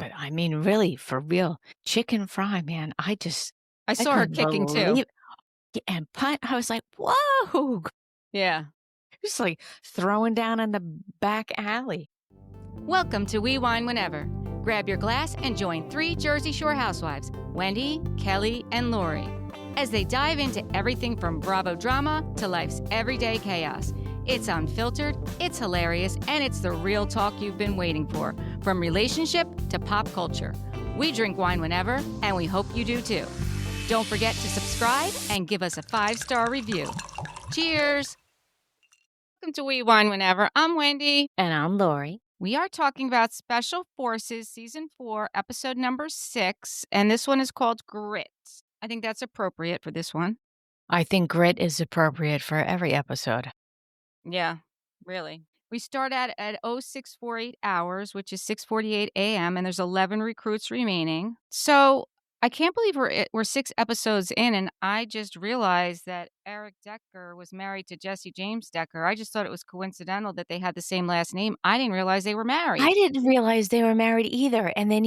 But I mean, really, for real, chicken fry, man, I I saw her couldn't kicking too. believe and punt, I was like, "Whoa!" Yeah. Just, like, throwing down in the back alley. Welcome to We Wine Whenever. Grab your glass and join three Jersey Shore housewives, Wendy, Kelly, and Lori, as they dive into everything from Bravo drama to life's everyday chaos. It's unfiltered, it's hilarious, and it's the real talk you've been waiting for, from relationship to pop culture. We drink wine whenever, and we hope you do too. Don't forget to subscribe and give us a 5-star review. Cheers! Welcome to We Wine Whenever. I'm Wendy. And I'm Lori. We are talking about Special Forces Season 4, Episode number 6, and this one is called Grit. I think that's appropriate for this one. I think grit is appropriate for every episode. Yeah, really. We start at 0648 hours, which is 6:48 a.m., and there's 11 recruits remaining. So I can't believe we're 6 episodes in, and I just realized that Eric Decker was married to Jessie James Decker. I just thought it was coincidental that they had the same last name. I didn't realize they were I married. didn't realize they were married either, and then,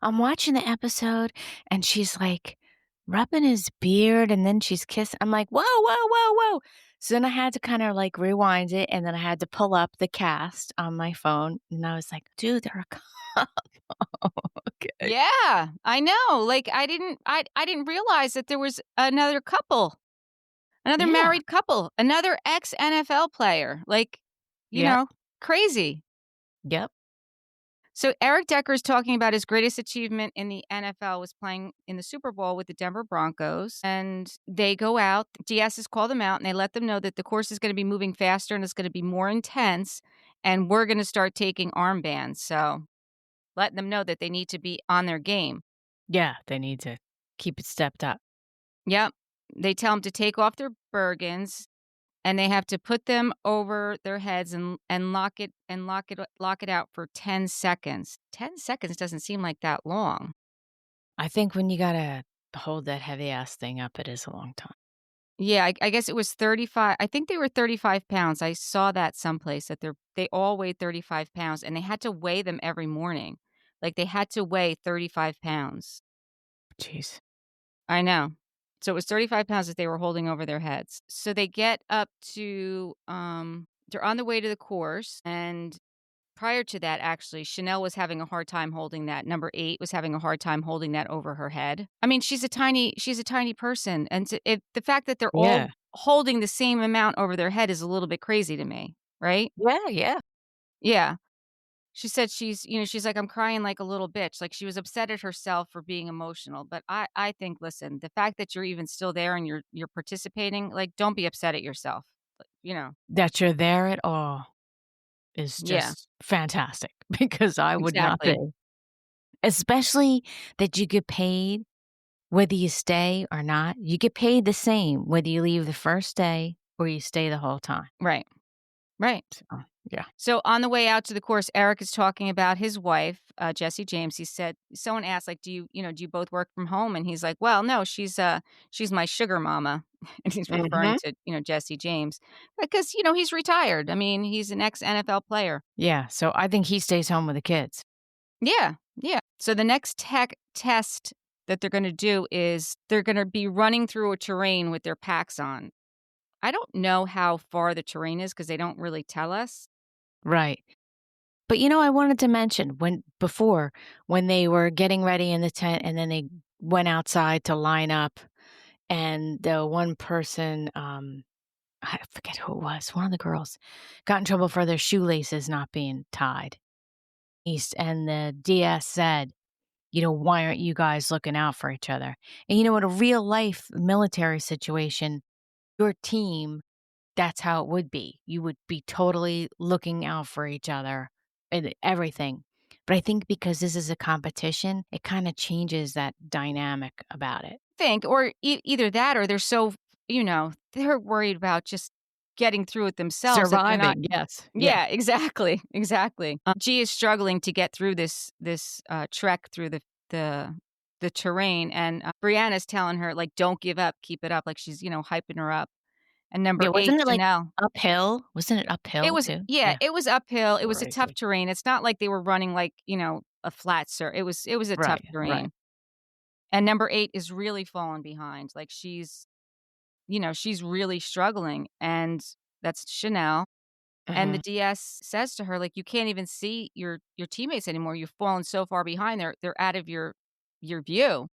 I'm watching the episode, and she's, like, rubbing his beard, and then she's kissing I'm like, "Whoa, whoa, whoa, whoa." So then I had to kinda, like, rewind it, and then I had to pull up the cast on my phone, and I was like, "Dude, they're a couple." Okay. Yeah, I know. Like I didn't realize that there was another couple, another Yeah. married couple, another ex-NFL player. Like, you Yep, know, crazy. yep. So Eric Decker is talking about his greatest achievement in the NFL was playing in the Super Bowl with the Denver Broncos. And they go out, DSs call them out, and they let them know that the course is going to be moving faster and it's going to be more intense. And we're going to start taking armbands. So letting them know that they need to be on their game. Yeah, they need to keep it stepped up. Yep. They tell them to take off their Bergens, and they have to put them over their heads and lock it out for 10 seconds. 10 seconds doesn't seem like that long. I think when you gotta hold that heavy ass thing up, it is a long time. Yeah, I guess it was 35. I think they were 35 pounds. I saw that someplace that they all weighed 35 pounds, and they had to weigh them every morning. Like, they had to weigh 35 pounds. Jeez. I know. So it was 35 pounds that they were holding over their heads. So they get up to, they're on the way to the course. And prior to that, actually, Chanel was having a hard time holding that. Number 8 was having a hard time holding that over her head. I mean, she's a tiny person. And the fact that they're all Yeah. holding the same amount over their head is a little bit crazy to me. Right? Yeah, yeah. Yeah. She said she's like, "I'm crying like a little bitch." Like, she was upset at herself for being emotional, but I think, listen, the fact that you're even still there and you're participating, like, don't be upset at yourself, like, you know? That you're there at all is Yeah, just fantastic because I would not be. exactly. Especially that you get paid whether you stay or not. You get paid the same whether you leave the first day or you stay the whole time. Right, right. So, yeah. So on the way out to the course, Eric is talking about his wife, Jessie James. He said someone asked, like, do you both work from home?" And he's like, "Well, no, she's my sugar mama." And he's referring Mhm. to, Jessie James because, he's retired. I mean, he's an ex-NFL player. Yeah, so I think he stays home with the kids. Yeah, yeah. So the next tech test that they're gonna do is they're gonna be running through a terrain with their packs on. I don't know how far the terrain is because they don't really tell us. Right. But, I wanted to mention when they were getting ready in the tent and then they went outside to line up and the one person, I forget who it was, one of the girls, got in trouble for their shoelaces not being tied. And the DS said, "Why aren't you guys looking out for each other?" And in a real life military situation, your team, that's how it would be. You would be totally looking out for each other and everything. But I think because this is a competition, it kind of changes that dynamic about it. Think or either that or they're so, they're worried about just getting through it themselves that they're not. Surviving, yes. Yeah. Yeah, exactly, exactly. G is struggling to get through this trek through the terrain, and Brianna's telling her, like, "Don't give up, keep it up." Like, she's, hyping her up. And number Yeah, 8, wasn't it, like, Chanel. uphill? Wasn't it It uphill was too? yeah, Yeah. it was uphill, it was a tough Crazy. terrain, it's not like they were running, like, a flat it was a tough Right, right. terrain. And number 8 is really falling behind. Like, she's really struggling, and that's Chanel. And the Mhm, DS says to her, like, "You can't even see your teammates anymore. You've fallen so far behind. They're out of your view."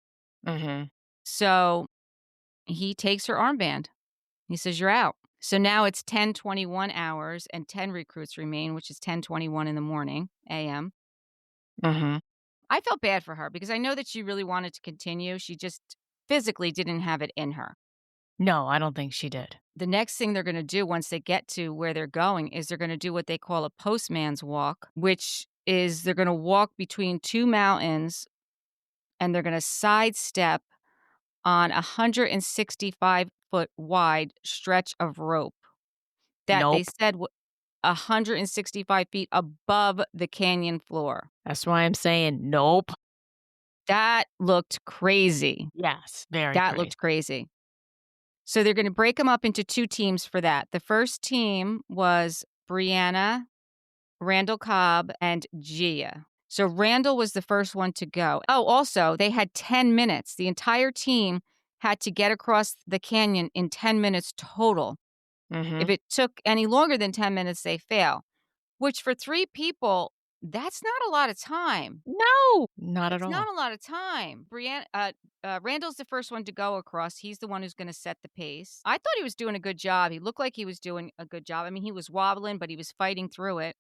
mhm. So, he takes her armband. He says, "You're out." So now it's 10:21 hours and 10 recruits remain, which is 10:21 in the morning, AM. Mhm. I felt bad for her because I know that she really wanted to continue. She just physically didn't have it in her. No, I don't think she did. The next thing they're gonna do once they get to where they're going is they're gonna do what they call a postman's walk, which is they're gonna walk between 2 mountains, and they're gonna sidestep on a 165-foot wide stretch of rope that they Nope. said 165 feet above the canyon floor. That's why I'm saying nope. That looked crazy. Yes, very That crazy. looked crazy. So they're gonna break them up into 2 teams for that. The first team was Brianna, Randall Cobb, and Gia. So Randall was the first one to go. Oh, also, they had 10 minutes. The entire team had to get across the canyon in 10 minutes total. If Mhm. it took any longer than 10 minutes, they fail, which for 3 people, that's not a lot of time. No! Not at It's all. not a lot of time. Randall's the first one to go across. He's the one who's gonna set the pace. I thought he was doing a good job. He looked like he was doing a good job. I mean, he was wobbling, but he was fighting through it.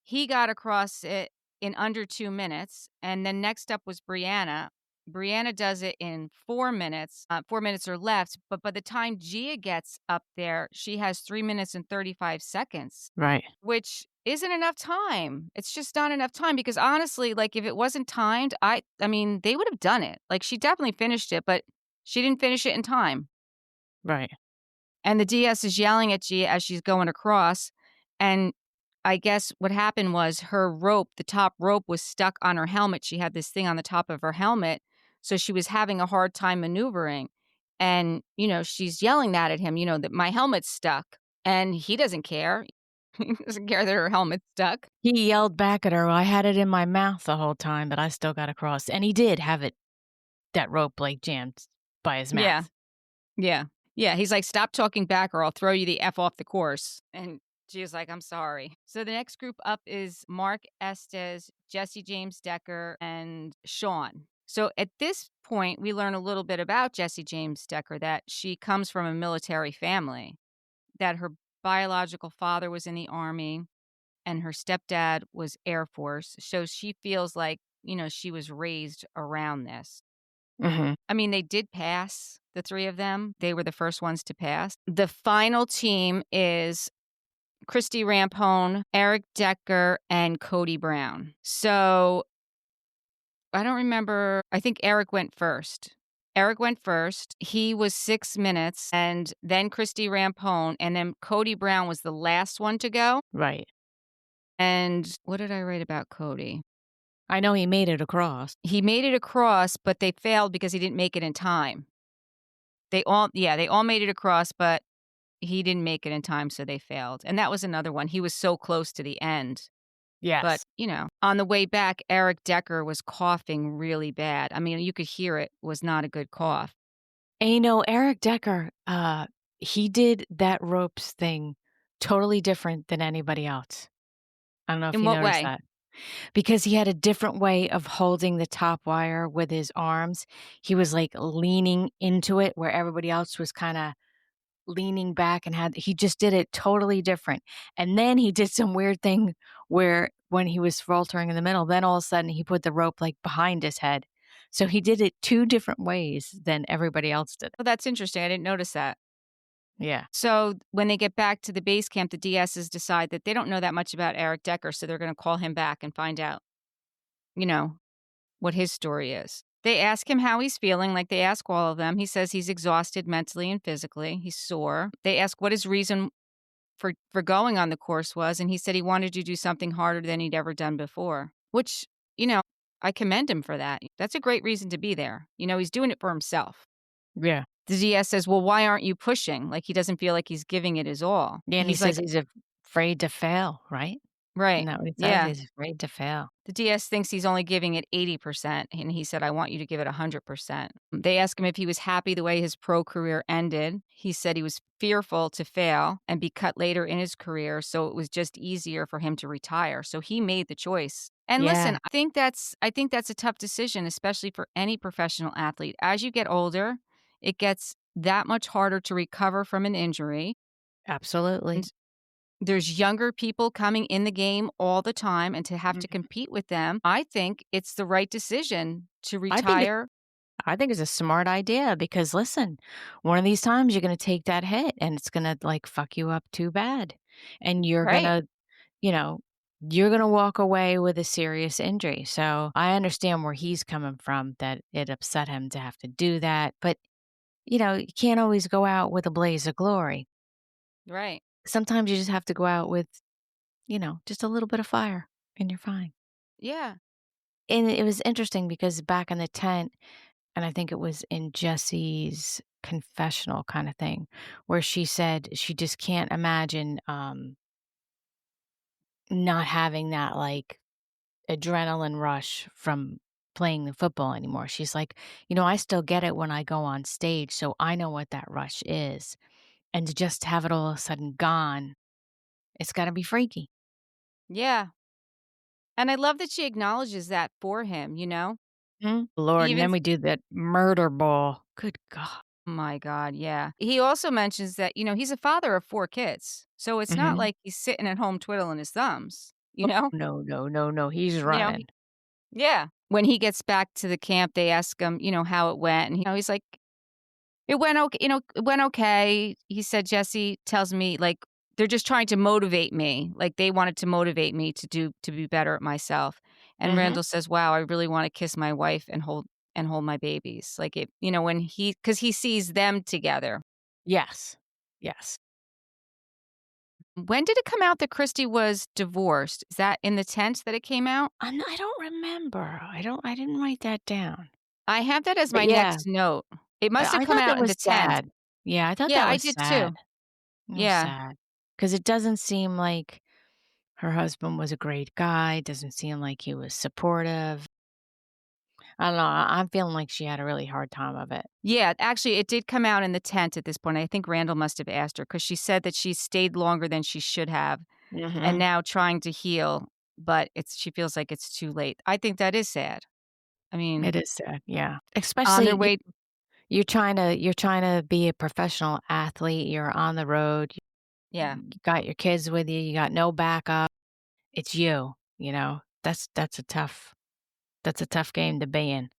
He got across it in under 2 minutes, and then next up was Brianna. Brianna does it in 4 minutes, 4 minutes or less, but by the time Gia gets up there, she has 3 minutes and 35 seconds, Right, which isn't enough time. It's just not enough time because honestly, like, if it wasn't timed, I mean, they would have done it. Like, she definitely finished it, but she didn't finish it in time. right. And the DS is yelling at Gia as she's going across, and I guess what happened was her rope, the top rope was stuck on her helmet. She had this thing on the top of her helmet, so she was having a hard time maneuvering. And, she's yelling that at him, that my helmet's stuck. And he doesn't care. He doesn't care that her helmet's stuck. He yelled back at her, "Well, I had it in my mouth the whole time, but I still got across." And he did have it that rope, like, jammed by his Yeah. mouth. Yeah. Yeah, he's like, "Stop talking back or I'll throw you the F off the course." And she was like, "I'm sorry." So the next group up is Mark Estes, Jesse James Decker, and Shawn. So at this point, we learn a little bit about Jesse James Decker, that she comes from a military family, that her biological father was in the Army and her stepdad was Air Force. So she feels like, she was raised around this. Mhm. I mean, they did pass, the 3 of them. They were the first ones to pass. The final team is Christie Rampone, Eric Decker, and Cody Brown. So, I don't remember, I think Eric went first. Eric went first. He was 6 minutes, and then Christie Rampone, and then Cody Brown was the last one to go. Right. And what did I write about Cody? I know he made it across. He made it across, but they failed because he didn't make it in time. They all made it across, but he didn't make it in time, so they failed, and that was another one. He was so close to the end, but, Yes. on the way back, Eric Decker was coughing really bad. I mean, you could hear it was not a good cough. And, Eric Decker, he did that ropes thing totally different than anybody else. I don't know if In you what noticed way? that. Because he had a different way of holding the top wire with his arms. He was, like, leaning into it where everybody else was kinda leaning back and he just did it totally different. And then he did some weird thing where when he was faltering in the middle, then all of a sudden he put the rope, like, behind his head. So he did it 2 different ways than everybody else did it. Oh, that's interesting, I didn't notice that. Yeah. So, when they get back to the base camp, the DSs decide that they don't know that much about Eric Decker, so they're gonna call him back and find out, you know, what his story is. They ask him how he's feeling, like they ask all of them. He says he's exhausted mentally and physically. He's sore. They ask what his reason for going on the course was, and he said he wanted to do something harder than he'd ever done before, which, you know, I commend him for that. That's a great reason to be there. He's doing it for himself. Yeah. The DS says, "Well, why aren't you pushing?" Like, he doesn't feel like he's giving it his all. Yeah, and he He's like, says he's afraid to fail, right? Right. Isn't that what he says? Yeah. He's afraid to fail. The DS thinks he's only giving it 80%, and he said, "I want you to give it 100%." They asked him if he was happy the way his pro career ended. He said he was fearful to fail and be cut later in his career, so it was just easier for him to retire. So he made the choice. And listen, Yeah, I think that's a tough decision, especially for any professional athlete. As you get older, it gets that much harder to recover from an injury. absolutely. There's younger people coming in the game all the time, and to have to Mhm. compete with them, I think it's the right decision to I think retire. I think it's a smart idea because listen, one of these times you're gonna take that hit and it's gonna, like, fuck you up too bad. And Right, you know, you're gonna walk away with a serious injury. So, I understand where he's coming from, that it upset him to have to do that, but, you can't always go out with a blaze of glory. right. Sometimes you just have to go out with, just a little bit of fire, and you're fine. Yeah, And it was interesting because back in the tent, and I think it was in Jessie's confessional kinda thing, where she said she just can't imagine, not having that, like, adrenaline rush from playing the football anymore. She's like, I still get it when I go on stage, so I know what that rush is, and to just have it all of a sudden gone, it's gotta be freaky." yeah, and I love that she acknowledges that for him, you know? Lord, and Even then we do that murder ball. Good god. My god, yeah. He also mentions that, he's a father of 4 kids, so it's not Mhm. like he's sitting at home twiddling his thumbs, you Oh, know? no, no, no, no, he's You know? running. Yeah. When he gets back to the camp, they ask him, how it went, and, he's like, "It went okay. It went okay." He said, "Jessie tells me, like, they're just trying to motivate me. Like, they wanted to motivate me to be better at myself." And Mhm. Randall says, "Wow, I really wanna kiss my wife and hold my babies." Like, when because he sees them together. Yes. Yes. When did it come out that Christie was divorced? Is that in the tent that it came out? I don't remember. I didn't write that down. I have that as But my yeah, next note. It must have I come thought that out in the was tent. sad. Yeah, I thought Yeah, that I was did sad. too. It was Yeah. sad because it doesn't seem like her husband was a great guy, doesn't seem like he was supportive. I don't know, I'm feeling like she had a really hard time of it. Yeah, actually, it did come out in the tent at this point. I think Randall must have asked her because she said that she stayed longer than she should have and Mhm. now trying to heal, but she feels like it's too late. I think that is sad. I mean, It is sad, yeah. on their Especially way. you're trying to be a professional athlete, you're on the road, Yeah, you got your kids with you, you got no backup. It's you, that's a tough game to be in.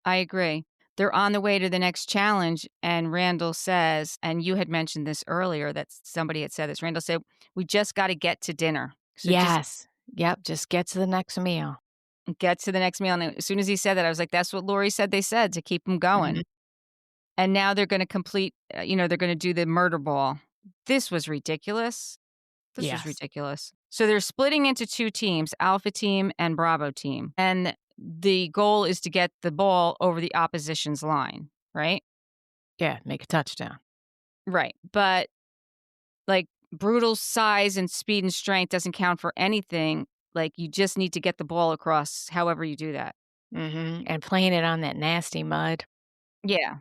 I agree. They're on the way to the next challenge, and Randall says, and you had mentioned this earlier that somebody had said this. Randall said, "We just got to get to dinner." So just Yes. Yep, just get to the next meal. get to the next meal. And as soon as he said that, I was like, "That's what Lori said they said to keep them Mhm. going." And now they're going to complete. They're going to do the murder ball. This was ridiculous. This was Yes. ridiculous. So they're splitting into 2 teams, Alpha team and Bravo team. And the goal is to get the ball over the opposition's line, right? Yeah, make a touchdown. Right. But like brutal size and speed and strength doesn't count for anything. Like you just need to get the ball across however you do that. Mhm, and playing it on that nasty mud. Yeah.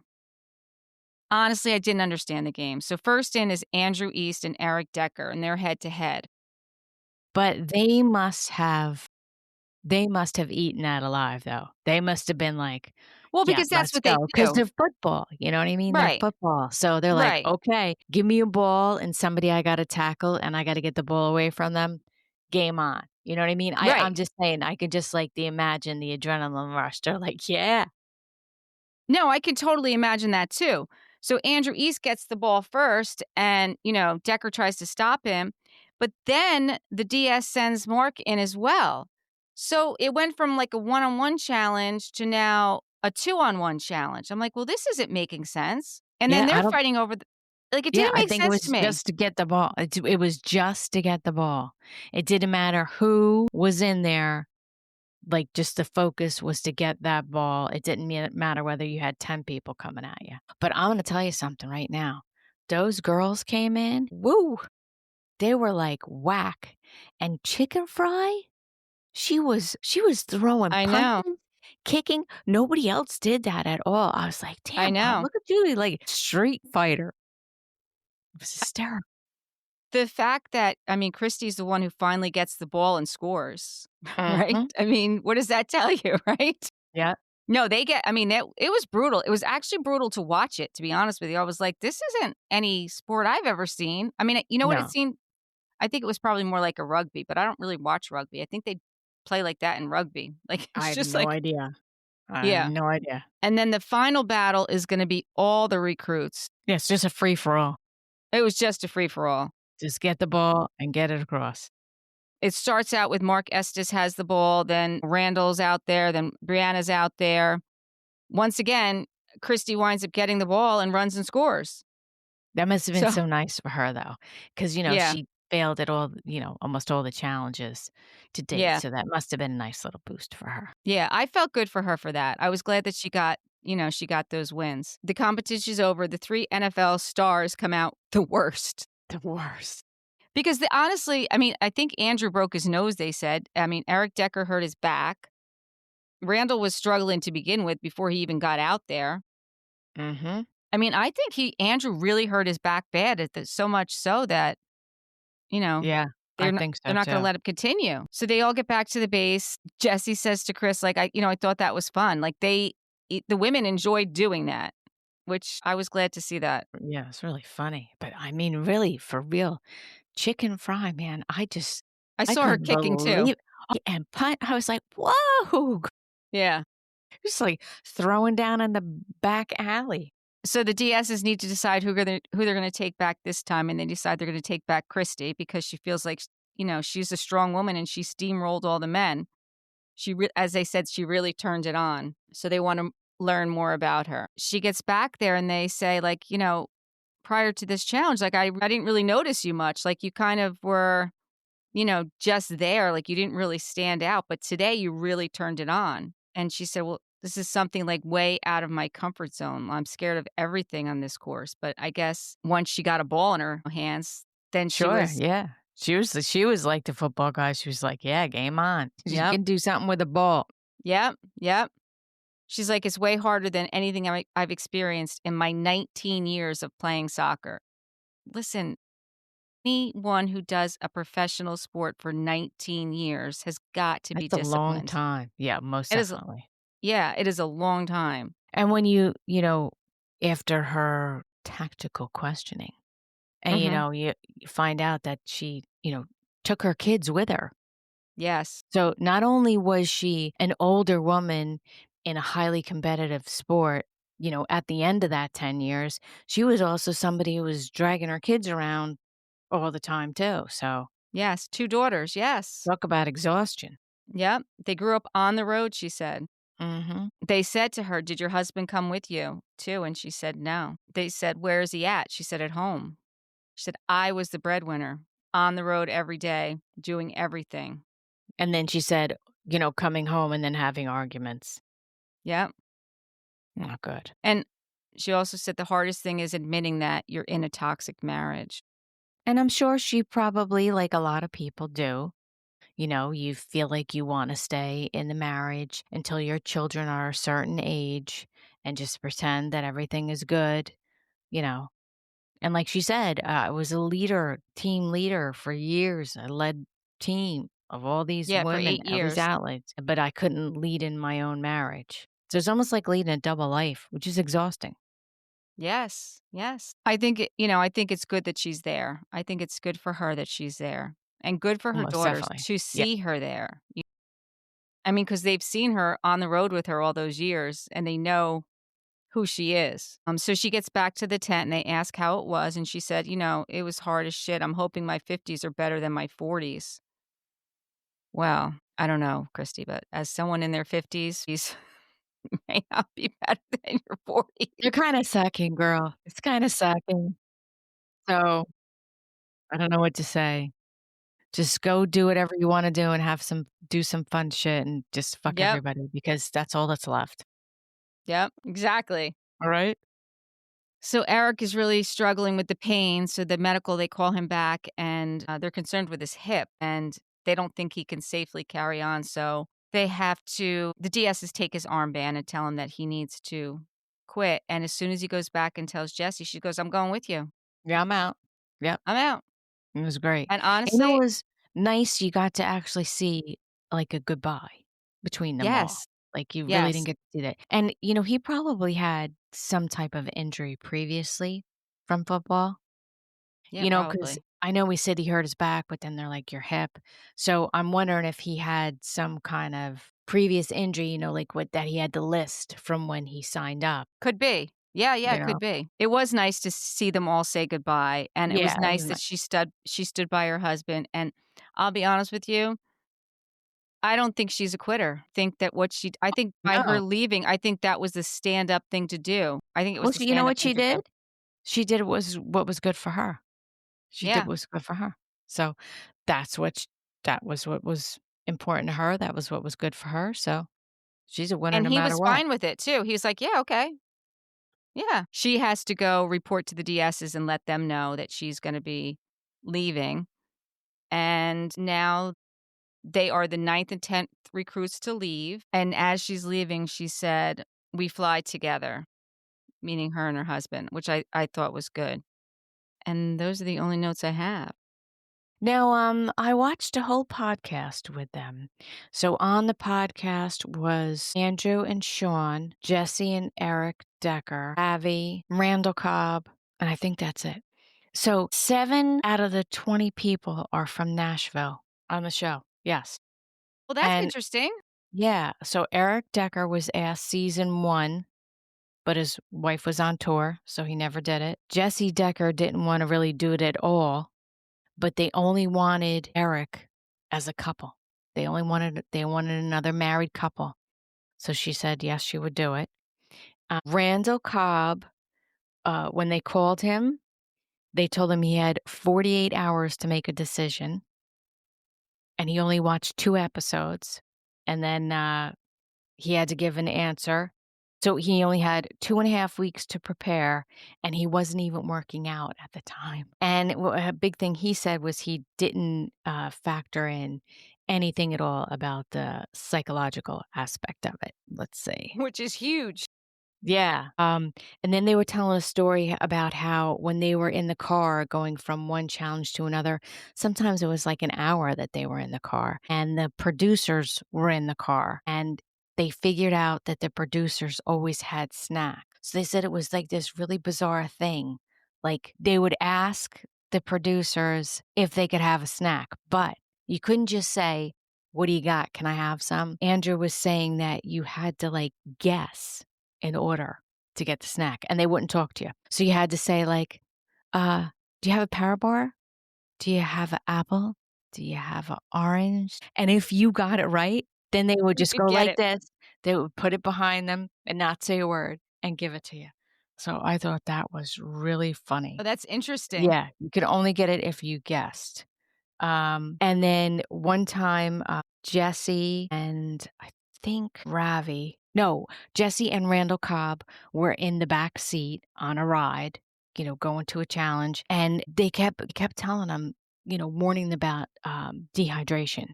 Honestly, I didn't understand the game. So first in is Andrew East and Eric Decker, and they're head to head. But they must have eaten that alive, though. They must have been like, Well, "Yeah, because that's let's what they go, because 'cause do. they're football, you know what I mean? They're Right. football. So they're like, Right. "Okay, give me a ball and somebody I gotta tackle, and I gotta get the ball away from them. Game on." You know what I mean? I'm Right. just saying, I could just, like, imagine the adrenaline rush. They're like, "Yeah." No, I can totally imagine that too. So Andrew East gets the ball first, and, Decker tries to stop him. But then the DS sends Mark in as well. So it went from like a one on one challenge to now a 2-on-1 challenge. I'm like, well, this isn't making sense. And then Yeah, they're I don't fighting over like, it Yeah, didn't I make think it sense was to me. just to get the ball. It was just to get the ball. It didn't matter who was in there, like, just the focus was to get that ball. It didn't matter whether you had 10 people coming at you. But I'm gonna tell you something right now. Those girls came in, woo! they were like whack. And chicken fry, she was throwing I know. punches, kicking. Nobody else did that at all. I was like, I "Damn, mom, know. look at you, like street fighter." It was hysterical. The fact that I mean, Christie's the one who finally gets the ball and scores, right? Mhm. I mean, what does that tell you, right? Yeah. No, they get I mean, that it was brutal. It was actually brutal to watch it, to be honest with you. I was like, "This isn't any sport I've ever seen." I mean, you know what it No, seemed I think it was probably more like a rugby, but I don't really watch rugby. I think they play like that in rugby. Like, I it's have just no like idea. I have yeah. no idea. And then the final battle is gonna be all the recruits. Yeah, it's just a free for all. It was just a free for all. Just get the ball and get it across. It starts out with Mark Estes has the ball, then Randall's out there, then Brianna's out there. Once again, Christie winds up getting the ball and runs and scores. That must have been So, so nice for her though, because yeah, she failed at all, almost all the challenges to date, yeah, so that must have been a nice little boost for her. yeah. I felt good for her for that. I was glad that she got those wins. The competition's over. The 3 NFL stars come out the worst. The worst. Because honestly, I mean, I think Andrew broke his nose, they said. I mean, Eric Decker hurt his back. Randall was struggling to begin with before he even got out there. Mhm. I mean, I think Andrew really hurt his back bad so much so that, you know, Yeah, I think they're so not gonna too. let him continue. So they all get back to the base. Jessie says to Chris, like, I thought that was fun. Like the women enjoyed doing that, which I was glad to see that. Yeah, it's really funny, but I mean, really, for real, chicken fry, man, I I saw her couldn't kicking too. believe and punt, I was like, "Whoa!" Yeah. Just, like, throwing down in the back alley. So the DSs need to decide who they're gonna take back this time, and they decide they're gonna take back Christie because she feels like, she's a strong woman and she steamrolled all the men. As they said, she really turned it on. So they want to learn more about her. She gets back there and they say, like, prior to this challenge, like, I didn't really notice you much. Like, you kind of were, just there. Like, you didn't really stand out. But today you really turned it on. And she said, well, this is something like way out of my comfort zone. I'm scared of everything on this course. But I guess once she got a ball in her hands, then she Sure, was, yeah. She was like the football guy, she was like, "Yeah, game on. You yep, can do something with the ball." yep, yep. She's like, "It's way harder than anything I've experienced in my 19 years of playing soccer." Listen, anyone who does a professional sport for 19 years has got to be That's a long disciplined. time. Yeah, most It is definitely. yeah, it is a long time. And when after her tactical questioning and, Mhm. you find out that she, took her kids with her. Yes. So not only was she an older woman in a highly competitive sport, at the end of that 10 years, she was also somebody who was dragging her kids around all the time too. So Yes, 2 daughters, yes. talk about exhaustion. Yep, they grew up on the road, she said. Mhm. They said to her, "Did your husband come with you too?" And she said, "No." They said, "Where is he at?" She said, "At home." She said, "I was the breadwinner, on the road every day, doing everything." And then she said, coming home and then having arguments. Yep. Not good. And she also said the hardest thing is admitting that you're in a toxic marriage. And I'm sure she probably, like a lot of people do, you feel like you want to stay in the marriage until your children are a certain age and just pretend that everything is good, you know. And like she said, I was a leader, team leader for years. I led team of all these Yeah, for women, 8 all these years. athletes, but I couldn't lead in my own marriage. So it's almost like leading a double life, which is exhausting. Yes, yes. I think it's good that she's there. I think it's good for her that she's there, and good for her Most daughters definitely. to Yeah. see her there. I mean, because 'cause they've seen her on the road with her all those years, and they know who she is. So she gets back to the tent, and they ask how it was, and she said, "It was hard as shit. I'm hoping my 50s are better than my 40s." Well, I don't know, Christy, but as someone in their 50s, these may not be better than your You're 40s. kinda sucking, girl. It's kinda sucking. So, I don't know what to say. Just go do whatever you wanna do and do some fun shit and just fuck Yep, everybody because that's all that's left. yep, exactly. Alright? So Eric is really struggling with the pain. So the medical, they call him back and they're concerned with his hip and they don't think he can safely carry on. So the DSs take his armband and tell him that he needs to quit. And as soon as he goes back and tells Jessie, she goes, I'm going with you. Yeah, I'm out. Yep, I'm out. it was great. And And it honestly, was nice you got to actually see, like, a goodbye between them all. yes, Like, you really didn't yes. get to see that. And, he probably had some type of injury previously from football, Yeah, because probably. I know we said he hurt his back, but then they're like, "Your hip." So, I'm wondering if he had some kind of previous injury, like, what that he had to list from when he signed up, Could be. Yeah, yeah, you it could know? be. It was nice to see them all say goodbye, and it Yeah, was it nice was that nice. she stood by her husband, and I'll be honest with you, I don't think she's a quitter. I think by her No. leaving, I think that was the stand-up thing to do. I think it was Well, the you know stand-up what thing she to do. did? She did what was good for her. She did Yeah, what was good for her. So, that's what sh that was what was important to her, that was what was good for her, so she's a winner and no he matter was what. fine with it too. He was like, "Yeah, okay. Yeah." She has to go report to the DSs and let them know that she's gonna be leaving, and now they are the 9th and 10th recruits to leave, and as she's leaving, she said, "We fly together," meaning her and her husband, which I thought was good. And those are the only notes I have. Now, I watched a whole podcast with them. So on the podcast was Andrew and Shawn, Jessie and Eric Decker, Avi, Randall Cobb, and I think that's it. So 7 out of the 20 people are from Nashville on the show. Yes. Well, that's And interesting. yeah, so Eric Decker was asked season 1, but his wife was on tour, so he never did it. Jessie Decker didn't wanna really do it at all, but they only wanted Eric as a couple. They wanted another married couple. So she said yes, she would do it. Randall Cobb, when they called him, they told him he had 48 hours to make a decision, and he only watched 2 episodes, and then, he had to give an answer. So he only had 2.5 weeks to prepare, and he wasn't even working out at the time. And a big thing he said was he didn't, factor in anything at all about the psychological aspect of it, let's say. Which is huge. Yeah, and then they were telling a story about how when they were in the car going from one challenge to another, sometimes it was like an hour that they were in the car, and the producers were in the car, and they figured out that the producers always had snacks. So they said it was like this really bizarre thing. Like, they would ask the producers if they could have a snack, but you couldn't just say, "What do you got? Can I have some?" Andrew was saying that you had to, like, guess in order to get the snack, and they wouldn't talk to you. So you had to say like, do you have a power bar? Do you have an apple? Do you have an orange?" And if you got it right, then they would just You'd go get like it. this. They would put it behind them and not say a word and give it to you. So I thought that was really Oh, funny. that's interesting. Yeah, you could only get it if you guessed. And then one time, Jessie and I think Ravi no, Jessie and Randall Cobb were in the back seat on a ride, going to a challenge, and they kept telling them, warning them about, dehydration.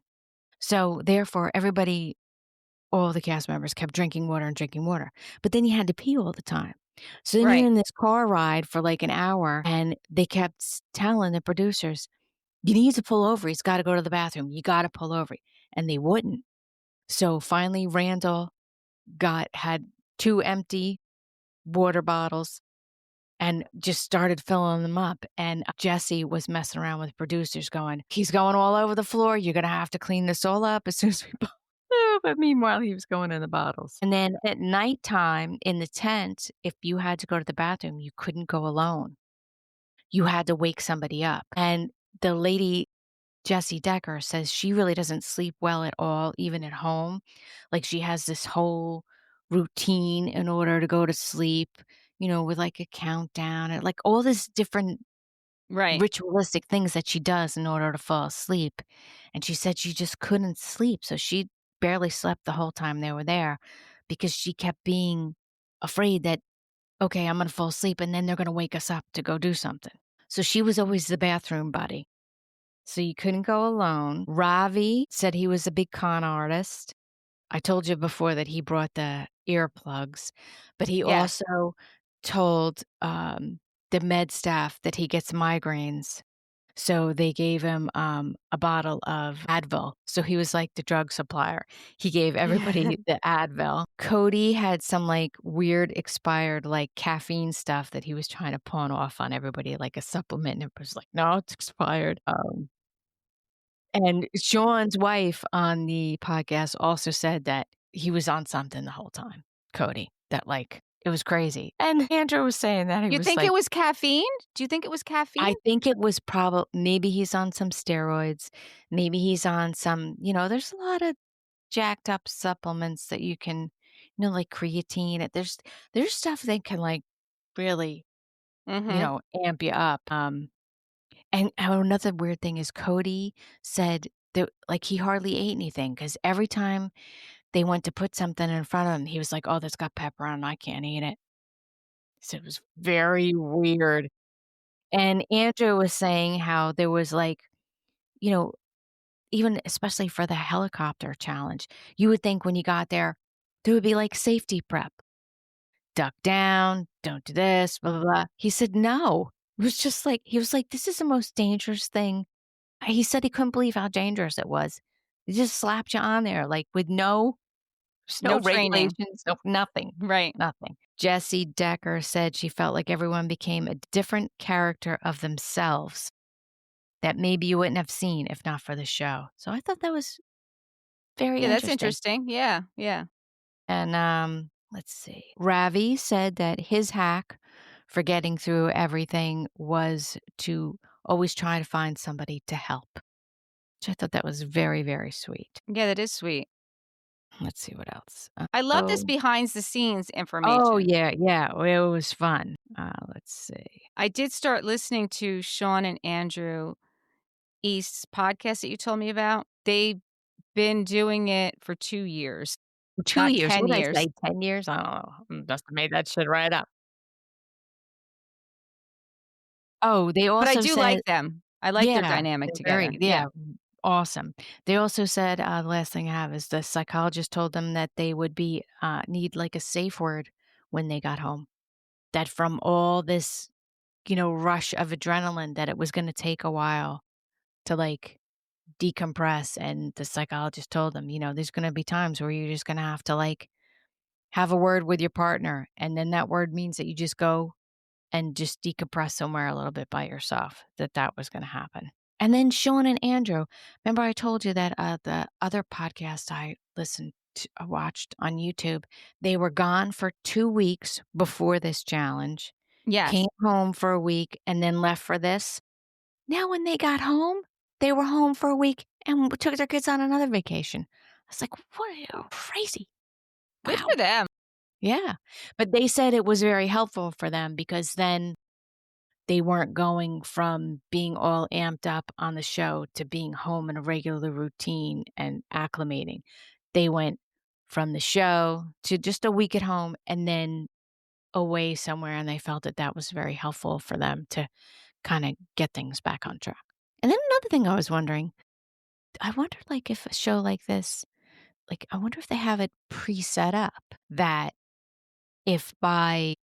So, therefore, all the cast members kept drinking water and drinking water, but then you had to pee all the time. So then you're Right. in this car ride for, like, an hour, and they kept telling the producers, "You need to pull over, he's gotta go to the bathroom, you gotta pull over," and they wouldn't. So, finally, Randall had 2 empty water bottles and just started filling them up, and Jessie was messing around with producers going, "He's going all over the floor, you're gonna have to clean this all up as soon as we pull." But meanwhile, he was going in the bottles. And then at nighttime in the tent, if you had to go to the bathroom, you couldn't go alone. You had to wake somebody up, and the lady Jessie Decker says she really doesn't sleep well at all, even at home. Like, she has this whole routine in order to go to sleep, with like a countdown and like all this different Right. ritualistic things that she does in order to fall asleep. And she said she just couldn't sleep. So she barely slept the whole time they were there because she kept being afraid that okay, I'm gonna fall asleep, and then they're gonna wake us up to go do something. So she was always the bathroom buddy. So you couldn't go alone. Ravi said he was a big con artist. I told you before that he brought the earplugs, but he Yes. also told, the med staff that he gets migraines. So they gave him, a bottle of Advil. So he was like the drug supplier. He gave everybody the Advil. Cody had some, like, weird expired, like, caffeine stuff that he was trying to pawn off on everybody, like a supplement, and it was like, "No, it's expired." And Shawn's wife on the podcast also said that he was on something the whole time, Cody, that, like, it was crazy. And Andrew was saying that he You was think it like, was caffeine? Do you think it was caffeine? I think it was maybe he's on some steroids, maybe he's on some, there's a lot of jacked up supplements that you can, like creatine. There's stuff that can, like, really, Mhm. amp you up. And another weird thing is Cody said that, like, he hardly ate anything because every time they went to put something in front of him, he was like, "Oh, that's got pepper on it, I can't eat it." So it was very weird. And Andrew was saying how there was, like, you know, even especially for the helicopter challenge, you would think when you got there, there would be, like, safety prep. Duck down, don't do this, blah, blah, blah. He said, "No." It was just like he was like, "This is the most dangerous thing." He said he couldn't believe how dangerous it was. They just slapped you on there, like, with there's no No training. regulations, no nothing, Right. nothing. Jessie Decker said she felt like everyone became a different character of themselves that maybe you wouldn't have seen if not for the show. So I thought that was very Yeah, that's interesting. interesting. Yeah, yeah. And, let's see. Ravi said that his hack for getting through everything was to always try to find somebody to help, which I thought that was very, very sweet. Yeah, that is sweet. Let's see what else. I love this Oh. behind the scenes Oh, information. yeah, yeah, well, it was fun. Let's see. I did start listening to Shawn and Andrew East's podcast that you told me about. They've been doing it for 2 years, 2 not years, 10 what'd I years. say, 10 years? I don't know, must have made that shit right up. Oh, they But I also do said like them. I like their yeah, dynamic they're very together. Yeah. yeah, awesome. They also said, the last thing I have is the psychologist told them that they would need, like, a safe word when they got home. That from all this, rush of adrenaline, that it was gonna take a while to, like, decompress, and the psychologist told them, "There's gonna be times where you're just gonna have to, like, have a word with your partner, and then that word means that you just go and just decompress somewhere a little bit by yourself," that was gonna happen. And then Shawn and Andrew, remember I told you that, the other podcast I watched on YouTube, they were gone for 2 weeks before this challenge, Yes. came home for a week, and then left for this. Now when they got home, they were home for a week and took their kids on another vacation. I was like, "What are you crazy." Good Wow. for them. Yeah. But they said it was very helpful for them because then they weren't going from being all amped up on the show to being home in a regular routine and acclimating. They went from the show to just a week at home and then away somewhere, and they felt that that was very helpful for them to kinda get things back on track. And then another thing I was wondering, I wonder, like, if a show like this, like, I wonder if they have it pre-set up that if by,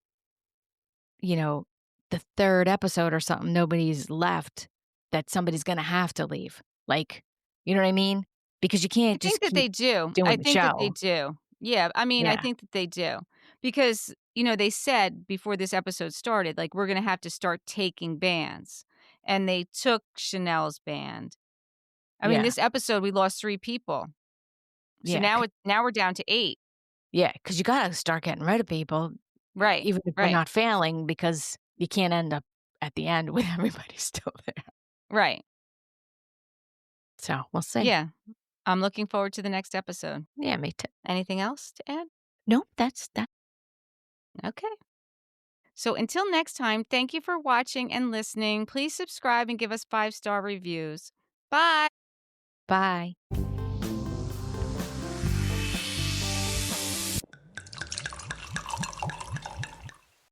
you know, the 3rd episode or something, nobody's left, that somebody's gonna have to leave. Like, you know what I mean? Because you I can't just think that keep they do. I doing the think that they show. do. Yeah, I mean, I Yeah, think that they do. Because, they said before this episode started, like, we're gonna have to start taking bands. And they took Chanel's band. I mean, yeah, this episode, we lost 3 people. So yeah, now we're down to 8. yeah, because you gotta start getting rid of people, Right, even if they're right, not failing, because you can't end up at the end with everybody still there. right. So, we'll see. Yeah, I'm looking forward to the next episode. Yeah, me too. Anything else to add? Nope, that's that. Okay. So until next time, thank you for watching and listening. Please subscribe and give us 5-star reviews. Bye. Bye.